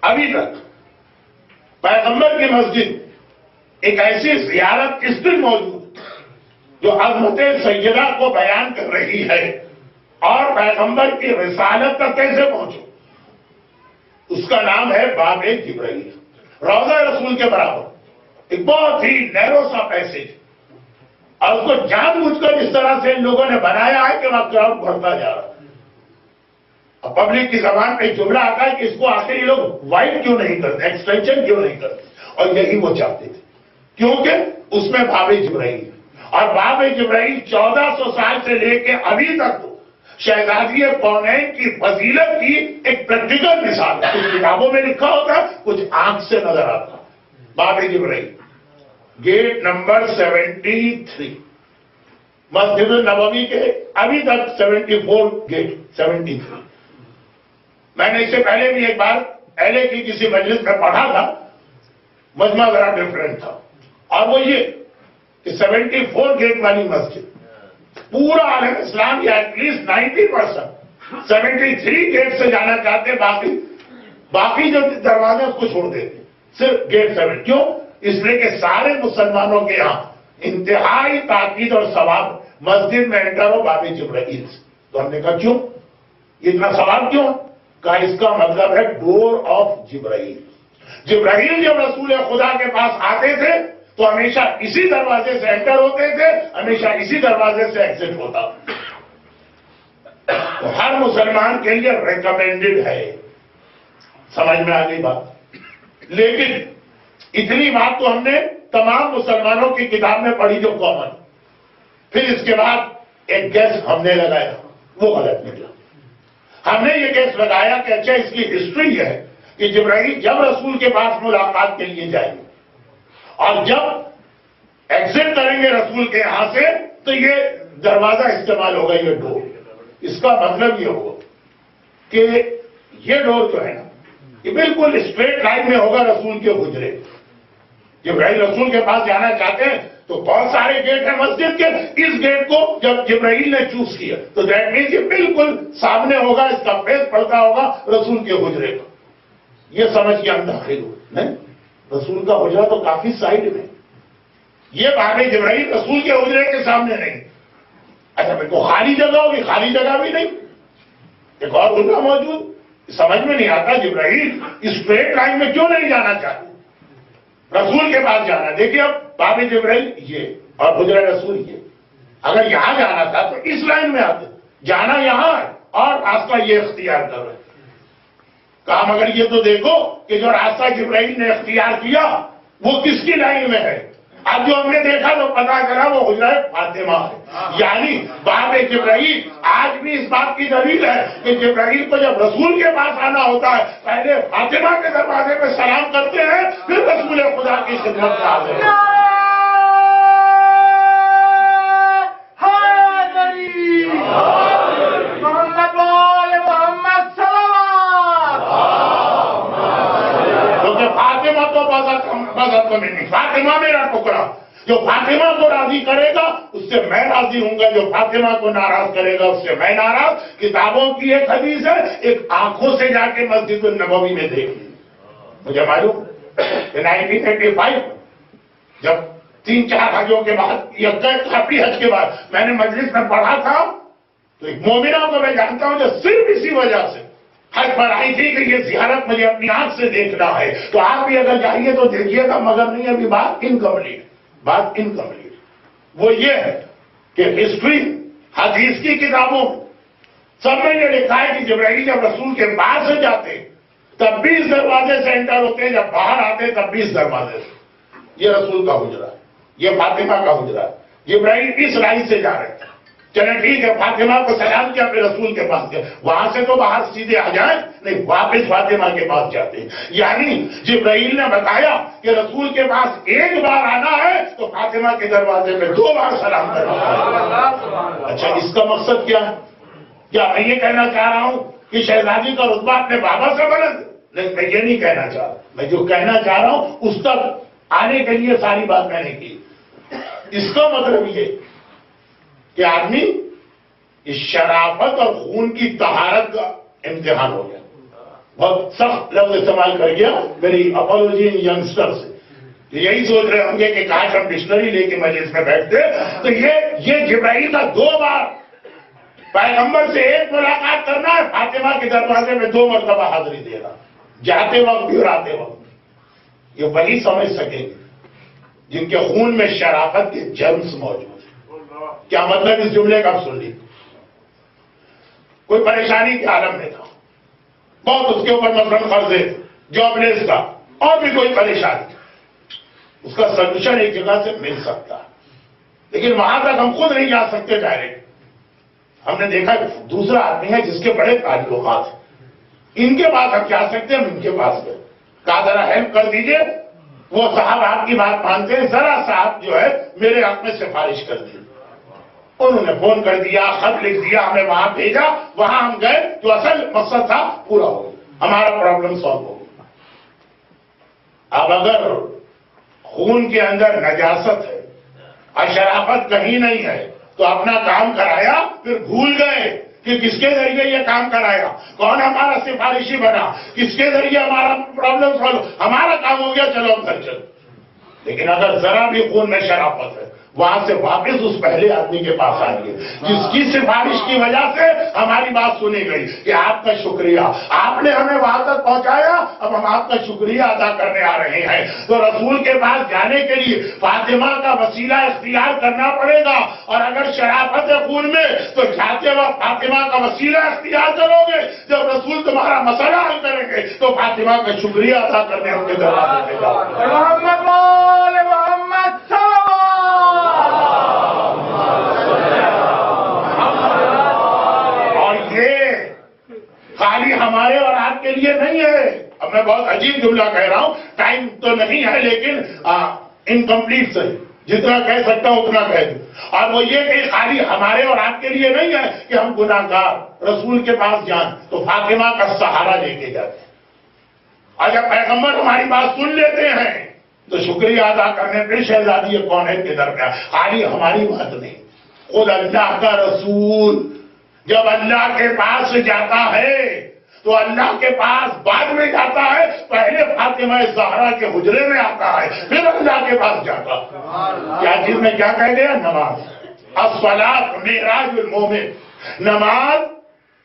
ابھی تک پیغمبر کی مسجد ایک ایسی زیارت اسٹل موجود جو عظمت سیدہ کو بیان کر رہی ہے اور پیغمبر کی رسالت تک کیسے پہنچو. اس کا نام ہے باب جبرائیل. روضہ رسول کے برابر ایک بہت ہی نیرو سا پیسیج، اور اس کو جان بوجھ کر اس طرح سے ان لوگوں نے بنایا ہے کہ وہاں کراؤڈ بڑھتا جا رہا ہے. اب پبلک کی زبان پہ جملہ آتا ہے کہ اس کو آخر یہ لوگ وائڈ کیوں نہیں کرتے، ایکسٹینشن کیوں نہیں کرتے، اور یہی وہ چاہتے تھے کیونکہ اس میں باب جبرائیل، اور باب جبرائیل 1400 سال سے لے کے ابھی تک شہزادی کونین کی فضیلت کی ایک پریکٹیکل مثال ہے. کچھ کتابوں میں لکھا ہوتا ہے، کچھ آنکھ سے نظر آتا. باب جبرائیل گیٹ نمبر 73 مسجد النبوی کے ابھی تک 74 گیٹ 73. میں نے اس سے پہلے بھی ایک بار اہلے کی کسی مجلس میں پڑھا تھا، مجمع ذرا ڈفرنٹ تھا، اور وہ یہ کہ 74 گیٹ والی مسجد پورا عالم اسلام یا ایٹ لیسٹ 90% 73 گیٹ سے جانا چاہتے، باقی جو دروازے اس کو چھوڑ دیتے، صرف گیٹ 7. کیوں؟ اس لیے کہ سارے مسلمانوں کے یہاں انتہائی تاکید اور ثواب مسجد میں انٹر ہو باب جبرائیل. تو ہم نے کہا کیوں اتنا ثواب کیوں؟ کہا اس کا مطلب ہے ڈور آف جبرائیل. جبرائیل جب رسول خدا کے پاس آتے تھے تو ہمیشہ اسی دروازے سے انٹر ہوتے تھے، ہمیشہ اسی دروازے سے ایگزٹ ہوتا. تو ہر مسلمان کے لیے ریکمینڈڈ ہے. سمجھ میں آ گئی بات؟ لیکن اتنی بات تو ہم نے تمام مسلمانوں کی کتاب میں پڑھی جو کامن. پھر اس کے بعد ایک گیس ہم نے لگایا، وہ غلط نکلا. ہم نے یہ گیس لگایا کہ اچھا اس کی ہسٹری یہ ہے کہ جبرائیل جب رسول کے پاس ملاقات کے لیے جائیں گے اور جب ایگزٹ کریں گے رسول کے یہاں سے تو یہ دروازہ استعمال ہوگا، یہ ڈور. اس کا مطلب یہ ہوگا کہ یہ ڈور جو ہے نا یہ بالکل اسٹریٹ لائن میں ہوگا رسول کے حجرے. جبرائیل رسول کے پاس جانا چاہتے ہیں تو بہت سارے گیٹ ہیں مسجد کے، اس گیٹ کو جب جبرائیل نے چوز کیا تو دیٹ مینس یہ بالکل سامنے ہوگا، اس کا فیس پڑتا ہوگا رسول کے حجرے کا. یہ سمجھ کے ہم داخل ہوئے. نہیں، رسول کا حجرہ تو کافی سائڈ میں، یہ باب جبرائیل رسول کے حجرے کے سامنے نہیں. اچھا میرے کو خالی جگہ ہوگی، خالی جگہ بھی نہیں، ایک اور حجرہ موجود. سمجھ میں نہیں آتا جبرائیل اسٹریٹ لائن میں کیوں نہیں جانا چاہتے، رسول کے پاس جانا. دیکھیے اب باب جبرائیل یہ اور حجرہ رسول یہ، اگر یہاں جانا تھا تو اس لائن میں آتے، جانا یہاں ہے اور راستہ یہ اختیار کر رہے. کام اگر یہ تو دیکھو کہ جو راستہ جبرائیل نے اختیار کیا وہ کس کی لائن میں ہے. اب جو ہم نے دیکھا تو پتا چلا وہ حجرہ فاطمہ ہے. یعنی باب جبرائیل آج بھی اس بات کی دلیل ہے کہ جبرائیل کو جب رسول کے پاس آنا ہوتا ہے پہلے فاطمہ کے دروازے پہ سلام کرتے ہیں، پھر رسول خدا کی خدمت میں آتے ہیں. فاطمہ تو بذات میں نہیں، فاطمہ میرا ٹکڑا. جو فاطمہ کو راضی کرے گا اس سے میں راضی ہوں گا، جو فاطمہ کو ناراض کرے گا اس سے میں ناراض. کتابوں کی ایک حدیث ہے، ایک آنکھوں سے جا کے مسجد النبوی میں دیکھ لی. مجھے معلوم 1985 جب 3-4 حجوں کے بعد یا کافی حج کے بعد میں نے مجلس میں پڑھا تھا تو ایک مومنہ کو میں جانتا ہوں جو صرف اسی وجہ سے حج پر آئی تھی کہ یہ زیارت مجھے اپنی آنکھ سے دیکھنا ہے. تو آپ بھی اگر جائیے تو دیکھیے گا، مگر نہیں ابھی بات انکمپلیٹ. وہ یہ ہے کہ ہسٹری حدیث کی کتابوں سب میں یہ لکھا ہے کہ جبرائیل جب رسول کے پاس سے جاتے تب بھی اس دروازے سے انٹر ہوتے، جب باہر آتے تب بھی اس دروازے سے. یہ رسول کا حجرہ، یہ فاطمہ کا حجرہ. جبرائیل اس لائن سے جا رہے تھے. چلے ٹھیک ہے، فاطمہ کو سلام کیا، پھر رسول کے پاس گئے. وہاں سے تو باہر سیدھے آ جائیں نہیں، واپس فاطمہ کے پاس جاتے ہیں. یعنی جبرائیل نے بتایا کہ رسول کے پاس ایک بار آنا ہے تو فاطمہ کے دروازے پہ 2 بار سلام کرنا ہے. اچھا اس کا مقصد کیا ہے؟ کیا میں یہ کہنا چاہ رہا ہوں کہ شہزادی کا رتبہ اپنے بابا سے بلند؟ نہیں، میں یہ نہیں کہنا چاہ رہا. میں جو کہنا چاہ رہا ہوں اس تک آنے کے لیے ساری بات میں نے کی. اس کا مطلب یہ کہ آدمی اس شرافت اور خون کی طہارت کا امتحان ہو گیا. بہت سخت لفظ استعمال کر گیا میری اپالوجی ینگسٹر سے. یہی سوچ رہے ہوں گے کہ کاش ہم ڈکشنری لے کے مجلس میں بیٹھتے. تو یہ جبرائیل کا 2 بار پیغمبر سے 1 ملاقات کرنا ہے، فاطمہ کے دروازے میں 2 مرتبہ حاضری دینا، جاتے وقت بھی اور آتے وقت. یہ وہی سمجھ سکیں گے جن کے خون میں شرافت کے جرمز موجود ہیں. کیا مطلب اس جملے کا؟ سن لی. کوئی پریشانی کے عالم میں تھا، بہت اس کے اوپر مثلاً قرضے، جاب لیس تھا، اور بھی کوئی پریشانی، اس کا سلوشن ایک جگہ سے مل سکتا ہے، لیکن وہاں تک ہم خود نہیں جا سکتے ڈائریکٹ. ہم نے دیکھا دوسرا آدمی ہے جس کے بڑے تعلقات ہیں، ان کے پاس ہم جا سکتے ہیں. ہم ان کے پاس گئے، کہا ذرا ہیلپ کر دیجئے. وہ صاحب آپ کی بات مانتے ہیں، ذرا صاحب جو ہے میرے حق میں سفارش کر دی. انہوں نے فون کر دیا، خط لکھ دیا، ہمیں وہاں بھیجا. وہاں ہم گئے، جو اصل مقصد تھا پورا ہو گیا، ہمارا پرابلم سالو ہو گیا. اب اگر خون کے اندر نجاست ہے اور شرافت کہیں نہیں ہے تو اپنا کام کرایا، پھر بھول گئے کہ کس کے ذریعے یہ کام کرایا، کون ہمارا سفارشی بنا، کس کے ذریعے ہمارا پرابلم سالو. ہمارا کام ہو گیا، چلو ہم گھر چلو. لیکن اگر ذرا بھی خون میں شرافت ہے، وہاں سے واپس اس پہلے آدمی کے پاس آئیں گے جس کی سفارش کی وجہ سے ہماری بات سنی گئی کہ آپ کا شکریہ، آپ نے ہمیں وہاں تک پہنچایا، اب ہم آپ کا شکریہ ادا کرنے آ رہے ہیں. تو رسول کے پاس جانے کے لیے فاطمہ کا وسیلہ اختیار کرنا پڑے گا. اور اگر شرافت ہے خون میں تو جاتے وقت فاطمہ کا وسیلہ اختیار کرو گے. جب رسول تمہارا مسئلہ حل کریں گے تو فاطمہ کا شکریہ ادا کرنے ان کے دروازے پہ جاؤ. خالی ہمارے اور آپ کے لیے نہیں ہے. اب میں بہت عجیب جملہ کہہ رہا ہوں، ٹائم تو نہیں ہے لیکن انکمپلیٹ صحیح، جتنا کہہ سکتا ہوں اتنا کہہ دوں. اور وہ یہ کہ خالی ہمارے اور آپ کے لیے نہیں ہے کہ ہم گناہگار رسول کے پاس جائیں تو فاطمہ کا سہارا لے کے جاتے ہیں. اور جب پیغمبر ہماری بات سن لیتے ہیں تو شکریہ ادا کرنے پہ شہزادی کونین کے درمیان خالی ہماری بات نہیں، خود اللہ کا رسول جب اللہ کے پاس جاتا ہے تو اللہ کے پاس بعد میں جاتا ہے، پہلے فاطمہ زہرا کے حجرے میں آتا ہے، پھر اللہ کے پاس جاتا ہے. کیا چیز میں کیا کہہ گیا؟ نماز. الصلاۃ معراج المومن. نماز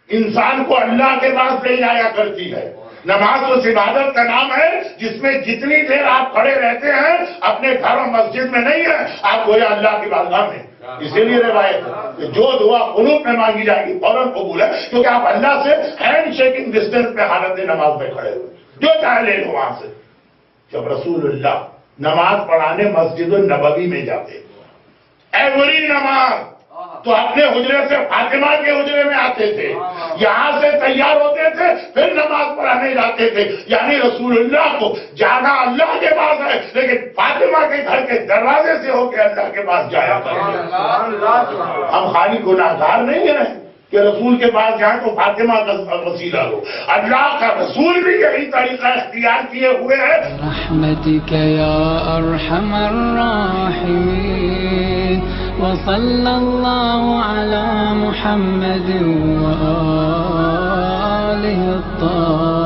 انسان کو اللہ کے پاس لے جایا کرتی ہے. نماز اس عبادت کا نام ہے جس میں جتنی دیر آپ کھڑے رہتے ہیں اپنے گھر اور مسجد میں نہیں ہے، آپ گویا اللہ کی بارگاہ میں. اسی لیے روایت ہے کہ جو دعا قنوت میں مانگی جائے گی فوراً قبول ہے، کیونکہ آپ اللہ سے ہینڈ شیکنگ ڈسٹینس پہ حالت نماز میں کھڑے ہوئے، جو چاہے لے لو وہاں سے. جب رسول اللہ نماز پڑھانے مسجد النبوی میں جاتے، ایوری نماز تو اپنے حجرے سے فاطمہ کے حجرے میں آتے تھے، یہاں سے تیار ہوتے تھے، پھر نماز پڑھانے جاتے تھے. یعنی رسول اللہ کو جانا اللہ کے پاس ہے لیکن فاطمہ کے گھر کے دروازے سے ہو کے اللہ کے پاس جایا کرتے. ہم خالی گناہگار نہیں ہیں کہ رسول کے پاس جائیں تو فاطمہ کا وسیلہ ہو. اللہ کا رسول بھی یہی طریقہ اختیار کیے ہوئے ہیں. رحمتک یا ارحم الراحمین وصلی اللہ علی محمد وآلہ الطاہرین.